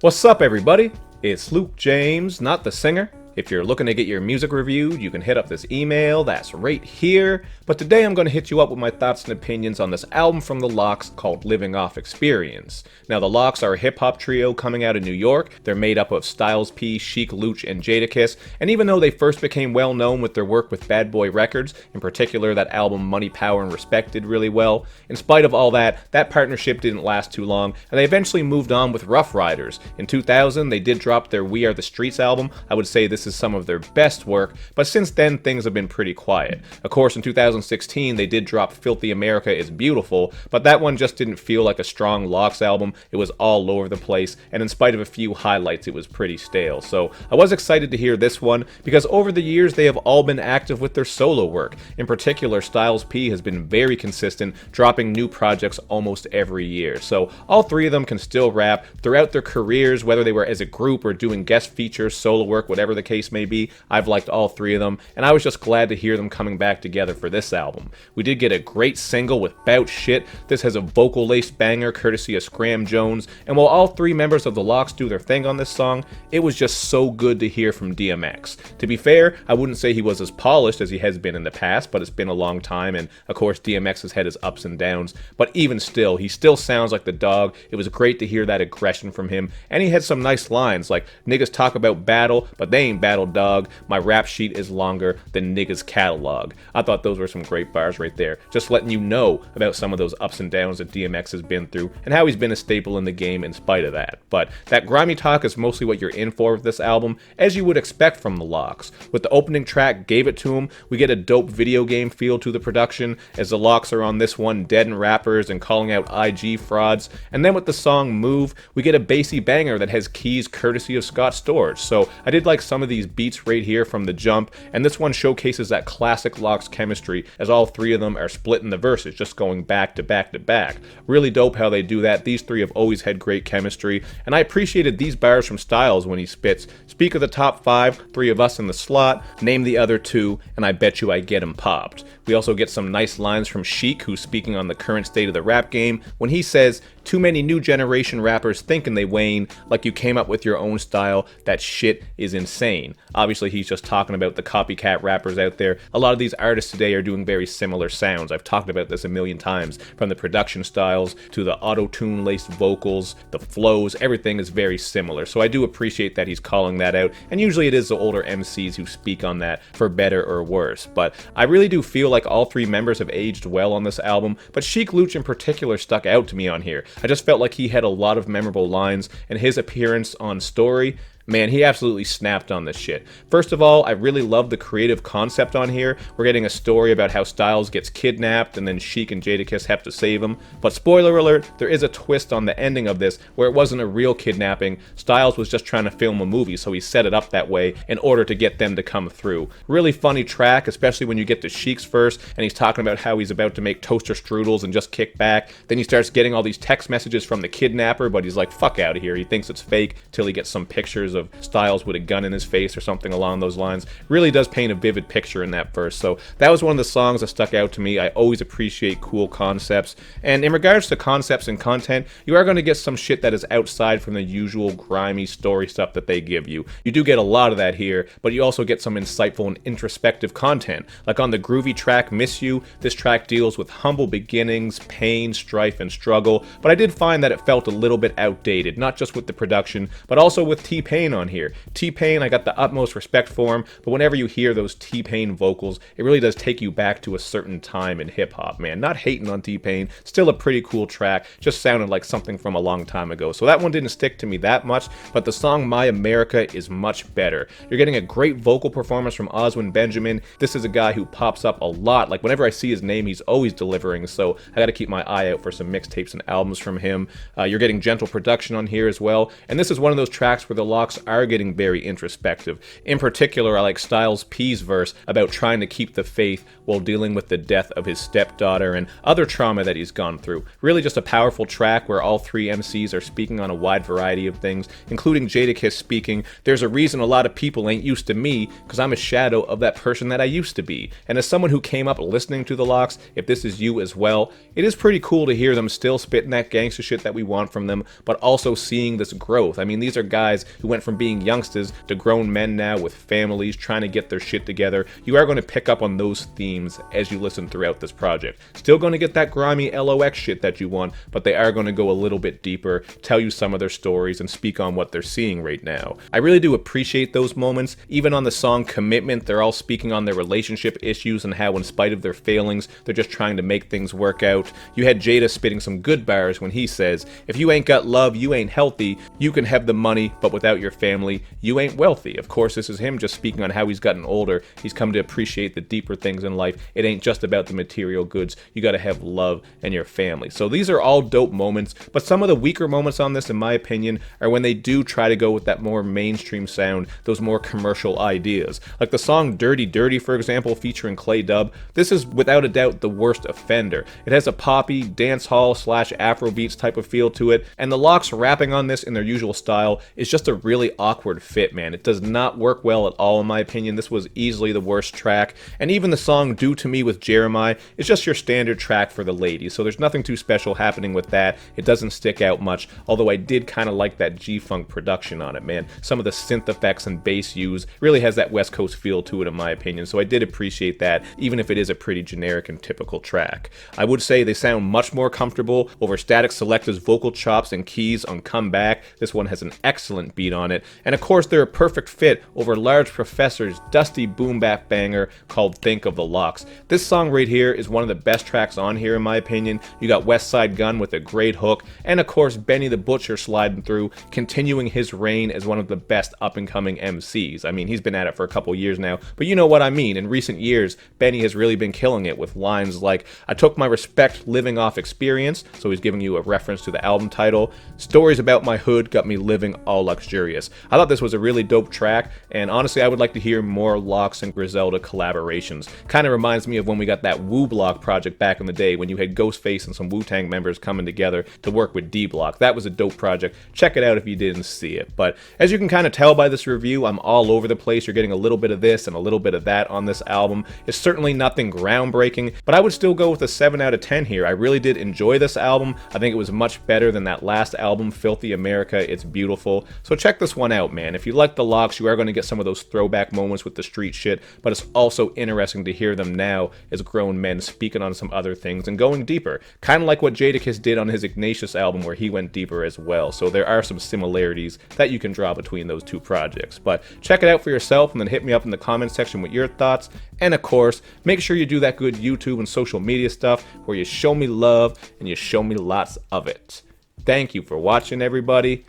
What's up, everybody? It's Luke James, not the singer. If you're looking to get your music reviewed, you can hit up this email that's right here. But today I'm going to hit you up with my thoughts and opinions on this album from the LOX called Living Off Xperience. Now, the LOX are a hip-hop trio coming out of New York. They're made up of Styles P, Chic Luch, and Jadakiss. And even though they first became well known with their work with Bad Boy Records, in particular that album Money, Power, and Respect did really well, in spite of all that, that partnership didn't last too long, and they eventually moved on with Rough Riders. In 2000, they did drop their We Are The Streets album. I would say this is some of their best work, but since then things have been pretty quiet. Of course, in 2016 they did drop Filthy America Is Beautiful, but that one just didn't feel like a strong LOX album. It was all over the place, and in spite of a few highlights, it was pretty stale. So I was excited to hear this one, because over the years they have all been active with their solo work. In particular, Styles P has been very consistent, dropping new projects almost every year. So all three of them can still rap throughout their careers, whether they were as a group or doing guest features, solo work, whatever the case may be. I've liked all three of them, and I was just glad to hear them coming back together for this album. We did get a great single with Bout Shit. This has a vocal-laced banger courtesy of Scram Jones, and while all three members of the LOX do their thing on this song, it was just so good to hear from DMX. To be fair, I wouldn't say he was as polished as he has been in the past, but it's been a long time, and of course DMX has had his ups and downs, but even still, he still sounds like the dog. It was great to hear that aggression from him, and he had some nice lines like, "Niggas talk about battle, but they ain't battle, dog. My rap sheet is longer than niggas' catalog." I thought those were some great bars right there, just letting you know about some of those ups and downs that DMX has been through and how he's been a staple in the game in spite of that. But that grimy talk is mostly what you're in for with this album, as you would expect from the LOX. With the opening track, Gave It To Him, we get a dope video game feel to the production, as the LOX are on this one deading rappers and calling out IG frauds. And then with the song Move, we get a bassy banger that has keys courtesy of Scott Storch. So I did like some of these beats right here from the jump, and this one showcases that classic LOX chemistry, as all three of them are splitting the verses, just going back to back to back. Really dope how they do that. These three have always had great chemistry, and I appreciated these bars from Styles when he spits, "Speak of the top five, three of us in the slot, name the other two, and I bet you I get 'em popped." We also get some nice lines from Chic, who's speaking on the current state of the rap game, when he says, "Too many new generation rappers thinking they wane, like you came up with your own style, that shit is insane." Obviously, he's just talking about the copycat rappers out there. A lot of these artists today are doing very similar sounds. I've talked about this a million times, from the production styles to the auto-tune laced vocals, the flows, everything is very similar. So I do appreciate that he's calling that out, and usually it is the older MCs who speak on that, for better or worse. But I really do feel like all three members have aged well on this album, but Chic Luch in particular stuck out to me on here. I just felt like he had a lot of memorable lines, and his appearance on Story, man, he absolutely snapped on this shit. First of all, I really love the creative concept on here. We're getting a story about how Styles gets kidnapped and then Chic and Jadakiss have to save him. But spoiler alert, there is a twist on the ending of this where it wasn't a real kidnapping. Styles was just trying to film a movie, so he set it up that way in order to get them to come through. Really funny track, especially when you get to Chic's verse and he's talking about how he's about to make toaster strudels and just kick back. Then he starts getting all these text messages from the kidnapper, but he's like, fuck out of here. He thinks it's fake till he gets some pictures of Styles with a gun in his face or something along those lines. Really does paint a vivid picture in that verse. So that was one of the songs that stuck out to me. I always appreciate cool concepts. And in regards to concepts and content, you are going to get some shit that is outside from the usual grimy story stuff that they give you. You do get a lot of that here, but you also get some insightful and introspective content. Like on the groovy track Miss You, this track deals with humble beginnings, pain, strife, and struggle. But I did find that it felt a little bit outdated, not just with the production, but also with T-Pain on here. T-Pain, I got the utmost respect for him, but whenever you hear those T-Pain vocals, it really does take you back to a certain time in hip-hop, man. Not hating on T-Pain, still a pretty cool track, just sounded like something from a long time ago. So that one didn't stick to me that much, but the song My America is much better. You're getting a great vocal performance from Oswin Benjamin. This is a guy who pops up a lot. Like whenever I see his name, he's always delivering, so I gotta keep my eye out for some mixtapes and albums from him. You're getting gentle production on here as well, and this is one of those tracks where the LOX LOX are getting very introspective. In particular, I like Styles P's verse about trying to keep the faith while dealing with the death of his stepdaughter and other trauma that he's gone through. Really just a powerful track where all three MCs are speaking on a wide variety of things, including Jadakiss speaking, "There's a reason a lot of people ain't used to me, because I'm a shadow of that person that I used to be." And as someone who came up listening to the LOX, if this is you as well, it is pretty cool to hear them still spitting that gangster shit that we want from them, but also seeing this growth. I mean, these are guys who went from being youngsters to grown men now with families trying to get their shit together. You are going to pick up on those themes as you listen throughout this project. Still going to get that grimy LOX shit that you want, but they are going to go a little bit deeper, tell you some of their stories, and speak on what they're seeing right now. I really do appreciate those moments. Even on the song Commitment, they're all speaking on their relationship issues and how in spite of their failings, they're just trying to make things work out. You had Jada spitting some good bars when he says, "If you ain't got love, you ain't healthy. You can have the money, but without your family, you ain't wealthy." Of course, this is him just speaking on how he's gotten older. He's come to appreciate the deeper things in life. It ain't just about the material goods. You gotta have love and your family. So these are all dope moments, but some of the weaker moments on this, in my opinion, are when they do try to go with that more mainstream sound, those more commercial ideas. Like the song Dirty Dirty, for example, featuring Clay Dub. This is without a doubt the worst offender. It has a poppy, dance hall / Afrobeats type of feel to it, and the LOX rapping on this in their usual style is just a really awkward fit, man. It does not work well at all, in my opinion. This was easily the worst track, and even the song Do To Me with Jeremiah is just your standard track for the ladies, so there's nothing too special happening with that. It doesn't stick out much, although I did kind of like that G-Funk production on it, man. Some of the synth effects and bass use really has that West Coast feel to it, in my opinion, so I did appreciate that, even if it is a pretty generic and typical track. I would say they sound much more comfortable over Static Selecta's vocal chops and keys on Come Back. This one has an excellent beat on it, and of course they're a perfect fit over Large Professor's dusty boom bap banger called Think of the Lox. This song right here is one of the best tracks on here, in my opinion. You got West Side Gun with a great hook, and of course Benny the Butcher sliding through, continuing his reign as one of the best up-and-coming MCs. I mean, he's been at it for a couple years now, but you know what I mean. In recent years, Benny has really been killing it with lines like, "I took my respect living off Xperience," so he's giving you a reference to the album title. "Stories about my hood got me living all luxurious." I thought this was a really dope track, and honestly, I would like to hear more LOX and Griselda collaborations. Kind of reminds me of when we got that Wu Block project back in the day, when you had Ghostface and some Wu-Tang members coming together to work with D-Block. That was a dope project. Check it out if you didn't see it. But as you can kind of tell by this review, I'm all over the place. You're getting a little bit of this and a little bit of that on this album. It's certainly nothing groundbreaking, but I would still go with a 7 out of 10 here. I really did enjoy this album. I think it was much better than that last album, Filthy America. It's beautiful. So check this one out, man. If you like the LOX, you are going to get some of those throwback moments with the street shit, but it's also interesting to hear them now as grown men speaking on some other things and going deeper. Kind of like what Jadakiss did on his Ignatius album, where he went deeper as well. So there are some similarities that you can draw between those two projects. But check it out for yourself and then hit me up in the comment section with your thoughts. And of course, make sure you do that good YouTube and social media stuff where you show me love and you show me lots of it. Thank you for watching, everybody.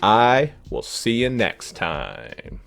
I will see you next time.